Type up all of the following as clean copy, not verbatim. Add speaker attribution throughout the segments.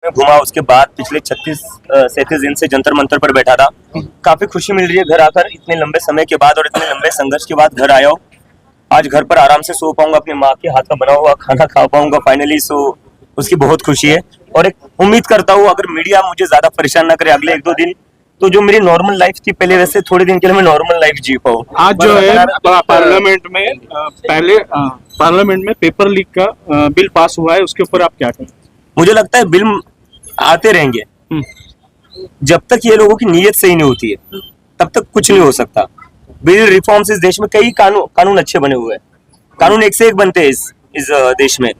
Speaker 1: में घुमा, उसके बाद पिछले 36-37 दिन से जंतर मंतर पर बैठा था। काफी खुशी मिल रही है घर आकर, इतने लंबे समय के बाद और इतने लंबे संघर्ष के बाद घर आया हूँ। आज घर पर आराम से सो पाऊंगा, अपनी माँ के हाथ का बना हुआ खाना खा पाऊंगा फाइनली। सो उसकी बहुत खुशी है और एक उम्मीद करता हूँ अगर मीडिया मुझे ज्यादा परेशान ना करे अगले 1-2 दिन, तो जो मेरी नॉर्मल लाइफ थी पहले, वैसे थोड़े दिन के लिए मैं नॉर्मल लाइफ जी पाऊँ।
Speaker 2: आज जो है पार्लियामेंट में पहले पार्लियामेंट में पेपर लीक का बिल पास हुआ है, उसके ऊपर आप क्या कहें?
Speaker 1: मुझे लगता है बिल आते रहेंगे, जब तक ये लोगों की नीयत सही नहीं होती है तब तक कुछ नहीं हो सकता। बिल रिफॉर्म्स इस देश में कई कानून अच्छे बने हुए हैं, कानून एक से एक बनते हैं इस देश में।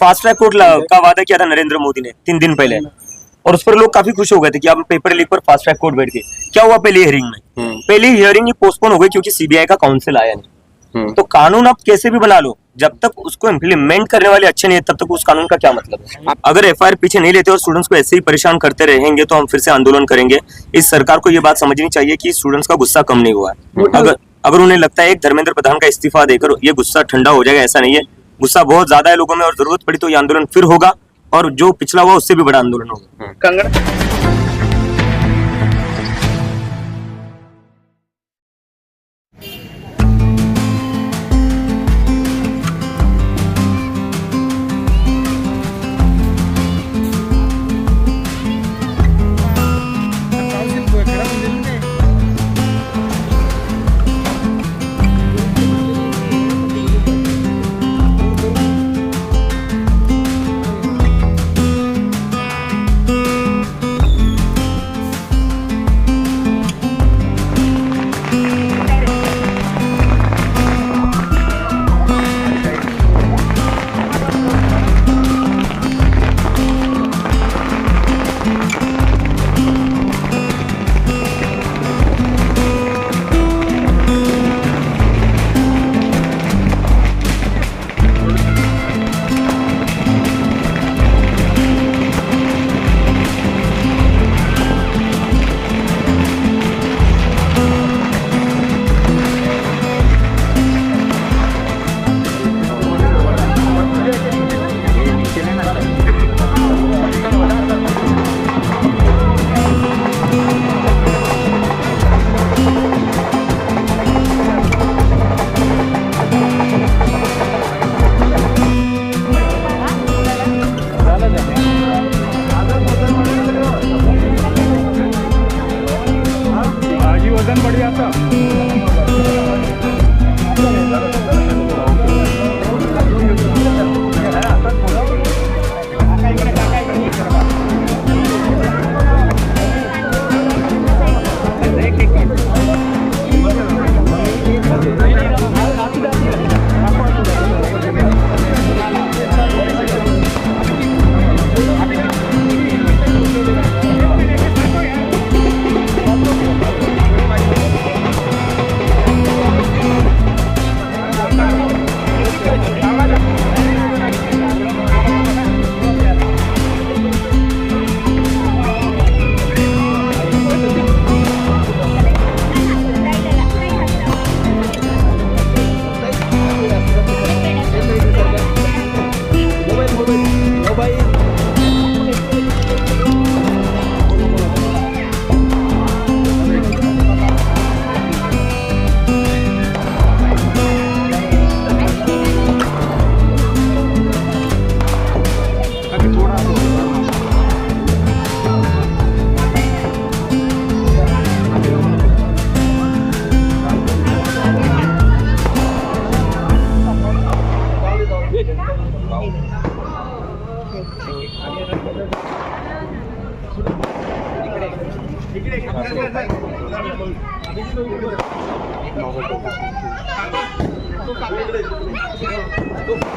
Speaker 1: फास्ट ट्रैक कोर्ट का वादा किया था नरेंद्र मोदी ने 3 दिन पहले, और उस पर लोग काफी खुश हो गए थे कि अब पेपर लीक पर फास्ट ट्रैक कोर्ट बैठ गए। क्या हुआ पहली हियरिंग में? पहली हियरिंग ही पोस्टपोन हो गई क्योंकि सीबीआई का काउंसिल आया नहीं। तो कानून आप कैसे भी बना लो, जब तक उसको इम्प्लीमेंट करने वाले अच्छे नहीं है तब तक उस कानून का क्या मतलब है। अगर एफआईआर पीछे नहीं लेते और स्टूडेंट्स को ऐसे ही परेशान करते रहेंगे तो हम फिर से आंदोलन करेंगे। इस सरकार को ये बात समझनी चाहिए कि स्टूडेंट्स का गुस्सा कम नहीं हुआ है। अगर उन्हें लगता है एक धर्मेंद्र प्रधान का इस्तीफा देकर ये गुस्सा ठंडा हो जाएगा, ऐसा नहीं है। गुस्सा बहुत ज्यादा है लोगों में और जरूरत पड़ी तो ये आंदोलन फिर होगा और जो पिछला हुआ उससे भी बड़ा आंदोलन होगा।
Speaker 2: वजन बढ़ जाता।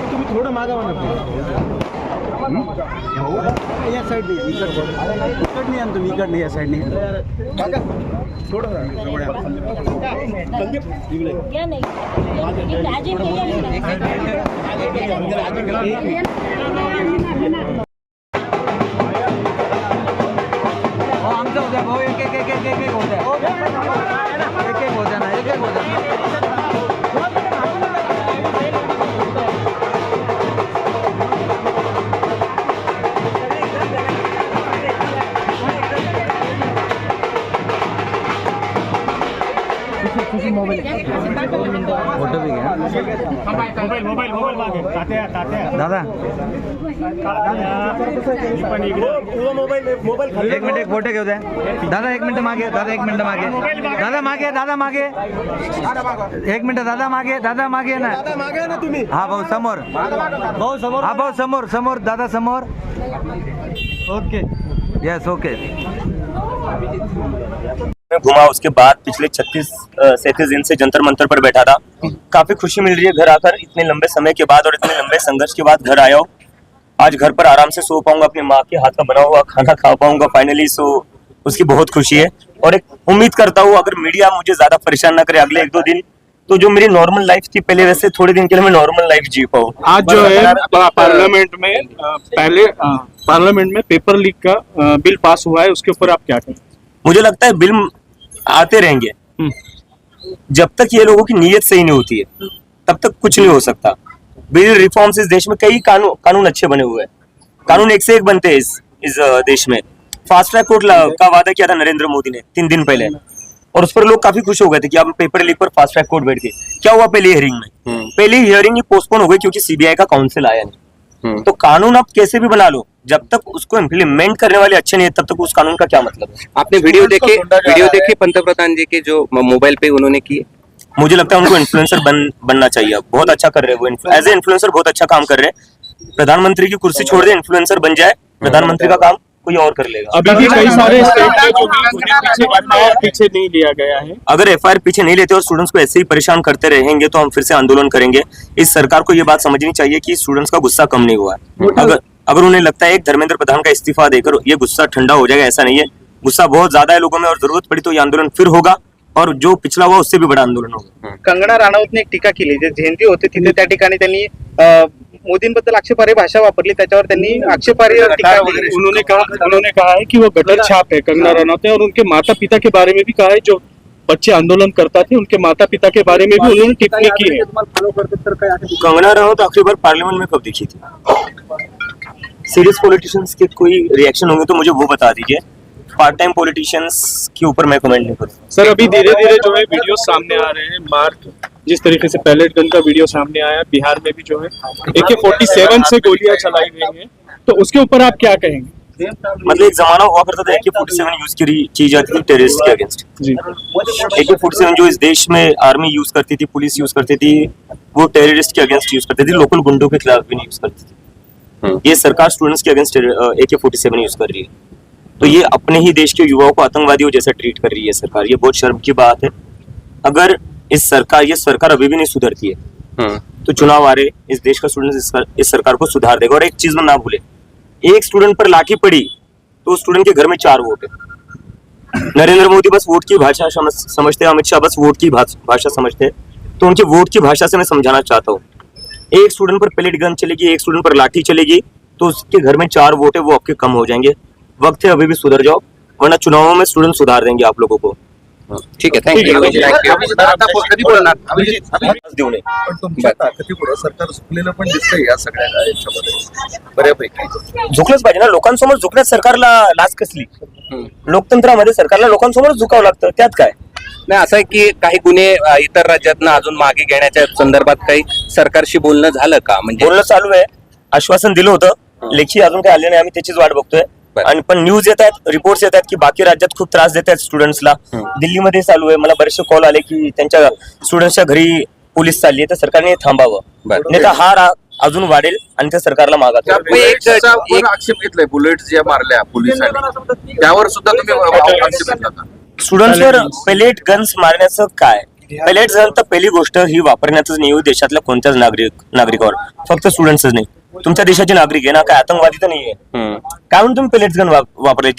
Speaker 2: तुम्ही थोडं मागावा ना या साईड नाही इकड नाही आणि तुम्ही इकड नाही या साईड नाही थोडं आमचं होत्या भाऊ एक एक एक एक एक एक होत्या एक एक होत्या ना एक एक होत्या
Speaker 3: फोटो भी घ्या दादा एक मिनिट, एक फोटो घेऊ द्या दादा. एक मिनिट मागे दादा, एक मिनिट मागे दादा, मागे दादा, मागे एक मिनिट दादा, मागे दादा, मागे ना तुम्ही. हा भाऊ समोर, भाऊ समोर, हा भाऊ समोर, समोर दादा, समोर. Okay, yes okay.
Speaker 1: मैं घुमा, उसके बाद पिछले 36-37 दिन से जंतर मंतर पर बैठा था. काफी खुशी मिल रही है घर आकर, इतने लंबे समय के बाद और इतने लंबे संघर्ष के बाद घर आया हूँ. आज घर पर आराम से सो पाऊंगा, अपनी माँ के हाथ का बना हुआ खाना खा पाऊंगा फाइनली. सो उसकी बहुत खुशी है और एक उम्मीद करता हूँ अगर मीडिया मुझे ज्यादा परेशान ना करे अगले 1-2 दिन, तो जो मेरी नॉर्मल लाइफ थी पहले वैसे थोड़े दिन के लिए मैं नॉर्मल लाइफ जी पाऊँ.
Speaker 2: आज जो है पार्लियामेंट में पहले पार्लियामेंट में पेपर लीक का बिल पास हुआ है, उसके ऊपर आप क्या कहें?
Speaker 1: मुझे लगता है बिल आते रहेंगे. जब तक ये लोगों की नीयत सही नहीं होती है तब तक कुछ नहीं हो सकता. बिल रिफॉर्म्स इस देश में कई कानून अच्छे बने हुए हैं. कानून एक से एक बनते हैं इस देश में. फास्ट ट्रैक कोर्ट का वादा किया था नरेंद्र मोदी ने 3 दिन पहले और उस पर लोग काफी खुश हो गए थे कि अब पेपर लीक पर फास्ट ट्रैक कोर्ट बैठ गए. क्या हुआ पहली हियरिंग में? पहली हियरिंग ही पोस्टपोन हो गई क्योंकि सीबीआई का काउंसिल आया नहीं. तो कानून आप कैसे भी बना लो, जब तक उसको इम्प्लीमेंट करने वाले अच्छे नहीं है तब तक उस कानून का क्या मतलब है?
Speaker 4: आपने वीडियो देखे पंतप्रधान जी के जो मोबाइल पे उन्होंने किए?
Speaker 1: मुझे लगता है उनको इन्फ्लुएंसर बनना चाहिए. बहुत अच्छा कर रहे हैं वो, एज ए इन्फ्लुएंसर बहुत अच्छा काम कर रहे हैं. प्रधानमंत्री की कुर्सी छोड़ दे, इन्फ्लुएंसर बन जाए, प्रधानमंत्री का काम कोई और कर लेगा.
Speaker 2: अभी भी कई सारे स्टेट में जो भी पीछे नहीं लिया गया है.
Speaker 1: अगर एफआईआर पीछे नहीं लेते और स्टूडेंट्स को ऐसे ही परेशान करते रहेंगे तो हम फिर से आंदोलन करेंगे. इस सरकार को ये बात समझनी चाहिए कि स्टूडेंट्स का गुस्सा कम नहीं हुआ है. अगर उन्हें लगता है एक धर्मेंद्र प्रधान का इस्तीफा देकर ये गुस्सा ठंडा हो जाएगा, ऐसा नहीं है. गुस्सा बहुत ज्यादा है लोगों में और जरूरत पड़ी तो ये आंदोलन फिर होगा और जो पिछला हुआ उससे भी बड़ा आंदोलन होगा.
Speaker 5: कंगना राणावतने एक टीका केली, जे जयंती होते तिथे त्या ठिकाणी त्यांनी मोदींबद्दल आक्षेपार्ह भाषा वापरली, त्याच्यावर त्यांनी आक्षेपार्ह टीका केली.
Speaker 2: उन्होंने कहा है कि वो गटर छाप है कंगना रनौत ने, और उनके माता पिता के बारे में भी कहा है. जो बच्चे आंदोलन करता थे उनके माता पिता के बारे में भी उन्होंने टिप्पणी की है.
Speaker 1: कंगना रनौत आखिरी बार पार्लियामेंट में कब दिखी थी? सीरियस पॉलिटिशियंस के कोई रिएक्शन होंगे तो मुझे वो बता दीजिए. पार्ट टाइम पॉलिटिशियंस के ऊपर मैं कमेंट नहीं करूँ.
Speaker 2: सर अभी धीरे धीरे जो है वीडियो सामने आ रहे हैं. मार्क जिस तरीके से पैलेट गन का वीडियो सामने आया, बिहार में भी जो है AK-47 से गोलियां चलाई गई हैं, तो उसके ऊपर आप क्या कहेंगे?
Speaker 1: मतलब एक जमाना हुआ करता था AK-47 यूज की जाती थी टेररिस्ट के अगेंस्ट.
Speaker 2: जी,
Speaker 1: AK-47 जो इस देश में आर्मी यूज करती थी, पुलिस यूज करती थी, वो टेररिस्ट के अगेंस्ट यूज करती थी, लोकल गुंडों के खिलाफ भी नहीं यूज करती थी. ये सरकार स्टूडेंट्स के अगेंस्ट AK-47 यूज कर रही है. तो ये अपने ही देश के युवाओं को आतंकवादियों जैसा ट्रीट कर रही है सरकार. ये बहुत शर्म की बात है. अगर ये सरकार अभी भी नहीं सुधरती है तो चुनाव आ रहे, इस देश का स्टूडेंट इस सरकार को सुधार देगा. और एक चीज में ना भूले, एक स्टूडेंट पर लाठी पड़ी तो उस स्टूडेंट के घर में 4 वोट है. नरेंद्र मोदी बस वोट की भाषा समझते हैं, अमित शाह बस वोट की भाषा समझते हैं. तो उनके वोट की भाषा से मैं समझाना चाहता हूँ, एक स्टूडेंट पर पैलेट गन चलेगी, एक स्टूडेंट पर लाठी चलेगी तो उसके घर में 4 वोट है, वो आपके कम हो जाएंगे. वक्त है, अभी भी सुधर जाओ, वरना चुनावों में स्टूडेंट सुधार देंगे आप लोगों को.
Speaker 4: ठीक आहे, थँक्यू.
Speaker 5: कधी बोलणार?
Speaker 1: देऊ नये.
Speaker 6: पण तुमच्या ताकदीपुढे सरकार झुकलेलं पण दिसतंय या सगळ्या याच्यामध्ये बऱ्यापैकी.
Speaker 1: झुकलंच पाहिजे ना. लोकांसमोर झुकण्यात सरकारला लाज कसली? लोकतंत्रामध्ये सरकारला लोकांसमोर झुकावं लागतं, त्यात काय?
Speaker 4: नाही, असं आहे की काही गुन्हे इतर राज्यातनं अजून मागे घेण्याच्या संदर्भात काही सरकारशी बोलणं झालं का? म्हणजे
Speaker 1: बोलणं चालू आहे, आश्वासन दिलं होतं, लेखी अजून काही आले नाही. आम्ही त्याचीच वाट बघतोय. आणि पण न्यूज येत आहेत, रिपोर्ट्स येत आहेत की बाकी राज्यात खूप त्रास देत आहेत स्टुडंट्सला. दिल्लीमध्ये चालू आहे. मला बरेचसे कॉल आले की त्यांच्या स्टुडंट्सच्या घरी पोलीस चालली आहे, तर सरकारने थांबावं. नाही तर हा राग अजून वाढेल आणि त्या सरकारला मागा.
Speaker 6: एक आक्षेप घेतलाय, बुलेट ज्या मारल्या पोलिसांनी त्यावर सुद्धा तुम्ही आक्षेप घेतला.
Speaker 1: स्टुडंट्सवर पेलेट गन्स मारण्याचं काय? पेलेट गन तर पहिली गोष्ट ही वापरण्यातच नाही येऊ देशातल्या कोणत्याच नागरिकावर, फक्त स्टुडंट्सच नाही. तुमच्या देशाचे नागरिक आहे ना, काय आतंकवादी तर नाहीये. काय म्हणून तुम्ही पेलेट गन वापरले?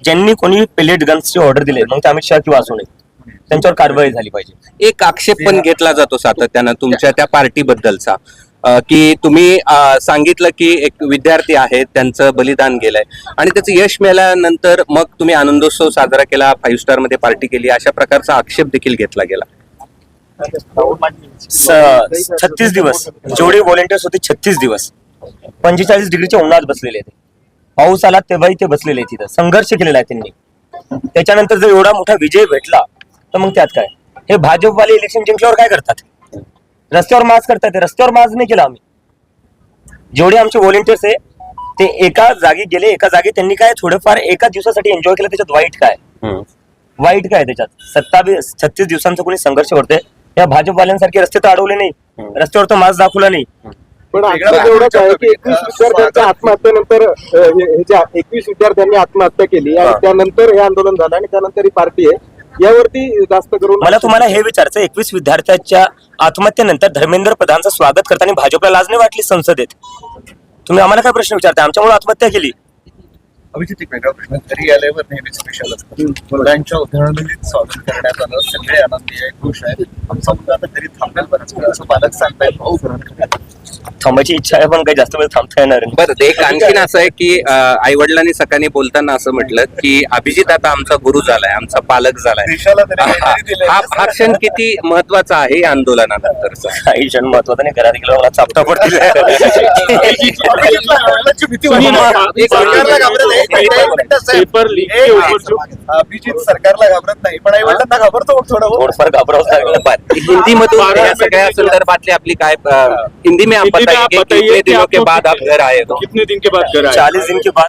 Speaker 1: ज्यांनी कोणी पेलेट गन्सची ऑर्डर दिले, मग ते अमित शाह किंवा असू नये, त्यांच्यावर कारवाई झाली पाहिजे.
Speaker 4: एक आक्षेप पण घेतला जातो सातत्यानं तुमच्या त्या पार्टीबद्दलचा, की तुम्ही सांगितलं की एक विद्यार्थी आहेत, त्यांचं बलिदान गेलंय आणि त्याचं यश मिळाल्यानंतर मग तुम्ही आनंदोत्सव साजरा केला, 5 स्टार मध्ये पार्टी केली, अशा प्रकारचा आक्षेप देखील घेतला गेला.
Speaker 1: 36 दिवस जेवढे व्हॉलेंटियर्स होते, 36 दिवस 45 डिग्रीच्या उन्हात बसलेले ते. पाऊस आला तेव्हाही ते बसलेले तिथं, संघर्ष केलेला आहे त्यांनी. त्याच्यानंतर जर एवढा मोठा विजय भेटला तर मग त्यात काय? हे भाजपवाले इलेक्शन जिंकल्यावर काय करतात? रस्त्यावर मार्च करतात. रस्त्यावर मार्च नाही केला आम्ही. जेवढे आमचे व्हॉलेंटियर्स आहे ते एका जागी गेले, एका जागी त्यांनी काय थोडंफार एका दिवसासाठी एन्जॉय केलं. त्याच्यात वाईट काय? वाईट काय त्याच्यात? 36 दिवसांचा कोणी संघर्ष करतोय. या भाजपवाल्यांसारखे रस्ते तर अडवले नाही, रस्त्यावर तर मार्च दाखवला नाही.
Speaker 7: पण आता एवढंच आहे की 21 विद्यार्थ्यांच्या आत्महत्येनंतर 21 विद्यार्थ्यांनी आत्महत्या केली आणि त्यानंतर हे आंदोलन झालं आणि त्यानंतर ही पार्टी आहे. यावरती जास्त करून
Speaker 1: मला तुम्हाला हे विचारायचं, 21 विद्यार्थ्यांच्या आत्महत्येनंतर धर्मेंद्र प्रधानचं स्वागत करताना भाजपला लाज नाही वाटली संसदेत? तुम्ही आम्हाला काय प्रश्न विचारता? आमच्यामुळे आत्महत्या केली.
Speaker 8: अभिजित, एक वेगळा प्रश्न. घरी आल्यावर नेहमी स्पेशल असतं. मुलांच्या उधळणीत स्वागत करण्यात आलं, सगळे आनंदी आहे, खुश आहे. आमचा मुलगा आता घरी थांबेल बरंच वेळ असं पालक सांगतायत.
Speaker 1: थांबायची इच्छा आहे पण काही जास्त वेळ थांबता येणार नाही.
Speaker 4: बरं, एक आणखीन असं आहे की आई वडिलांनी सकाळी बोलताना असं म्हटलं की अभिजित आता आमचा गुरु झालाय, आमचा पालक झालाय.
Speaker 8: देशाला तरी काहीतरी दिलंय.
Speaker 4: हा क्षण किती महत्वाचा आहे या आंदोलनानंतरचा?
Speaker 1: काही क्षण महत्वाचा नाही. घरात गेल्यावर मला चापटा पडतील.
Speaker 8: अभिजितला आईवडिलांची भीती वाटते. सरकारला घाबरत नाही.
Speaker 2: पेपर लीक के ऊपर जो
Speaker 8: अभिजित सरकारला घाबरत नाही, पण आईवडिलांना घाबरतो थोडं.
Speaker 1: थोडंफार घाबरावंच लागलं.
Speaker 4: हिंदी मधून या सगळ्या संदर्भातली आपली काय हिंदी में आप
Speaker 2: हिंदी में आप
Speaker 4: बताइए कि
Speaker 2: बताइए
Speaker 4: कितने
Speaker 2: कि
Speaker 4: दिनों के
Speaker 2: आपको
Speaker 4: बाद आप घर आए हो?
Speaker 2: कितने दिन के बाद घर आए?
Speaker 1: 40 दिन के बाद